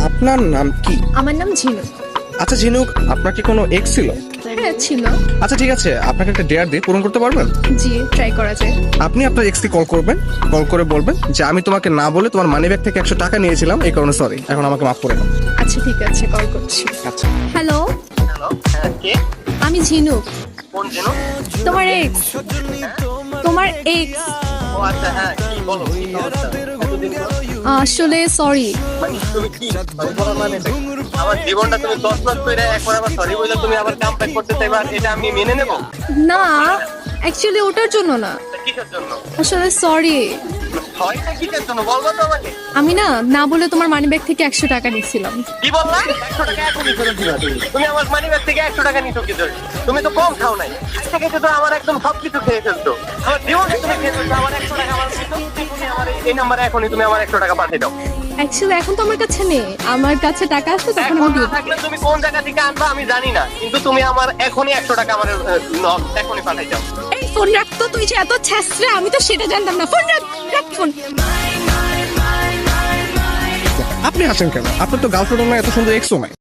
আপনার নাম কি? আমার নাম ঝিনুক। আচ্ছা ঝিনুক, আপনার কি কোনো এক্স ছিল? হ্যাঁ ছিল। আচ্ছা ঠিক আছে, আপনাকে একটা ডেয়ার দিয়ে পূরণ করতে পারবেন? জি, ট্রাই করা যায়। আপনি আপনার এক্সকে কল করবেন, কল করে বলবেন যে আমি তোমাকে না বলে তোমার মানি ব্যাগ থেকে 100 টাকা নিয়েছিলাম, এই কারণে সরি, এখন আমাকে মাফ করে দাও। আচ্ছা ঠিক আছে, কল করছি। আচ্ছা। হ্যালো, হ্যালো, হ্যাঁ কে? আমি ঝিনুক। কোন ঝিনুক? তোমার এক্স। তোমার এক্স। ও আচ্ছা, হ্যাঁ কি বলো, কি সমস্যা? এতদিন পর? আসলে সরি। মানে তুমি কি sorry বলার মানে কি? আমার জীবনটা তুমি 10 লাখ করে একবার আবার সরি বলে তুমি আবার কাম ব্যাক করতে চাইবা, আর এটা আমি মেনে নেব? না, অ্যাকচুয়ালি ওটার জন্য না, তা কিসের জন্য? আসলে সরি। হয়টা কিসের জন্য বলবো তো আমাকে? আমি না বলে তোমার মানি ব্যাগ থেকে 100 টাকা নিয়েছিলাম। কি বললা? 100 টাকা এখনই ফেরত দিবা তুমি? তুমি আমার মানি ব্যাগ থেকে 100 টাকা নিছো কি ধরে? তুমি তো কম খাও নাই, আজকে থেকে তো আমার একদম সবকিছু খেয়ে ফেলছো। আমার জীবনে তুমি খেয়ে ফেলছো, আমার 100 টাকা আমার তুমি আমার এই নাম্বারে এখনই তুমি আমার 100 টাকা পাঠিয়ে দাও। অ্যাকচুয়ালি এখন তো আমার কাছে নেই, আমার কাছে টাকা আছে তখন এখন আমি না দিয়ে থাকলে তুমি কোন জায়গা থেকে আনবা আমি জানি না, কিন্তু তুমি আমার এখনই 100 টাকা আমার এখনই পাঠাই দাও। এই ফোন রাখতো, তুই যে এত ছ্যাঁচড়া আমি তো সেটা জানতাম না। ফোন রাখ ফোন। আপনি আসেন কেন? আপনার তো গার্লফ্রেন্ড নাই, এত সুন্দর এক্সও নাই।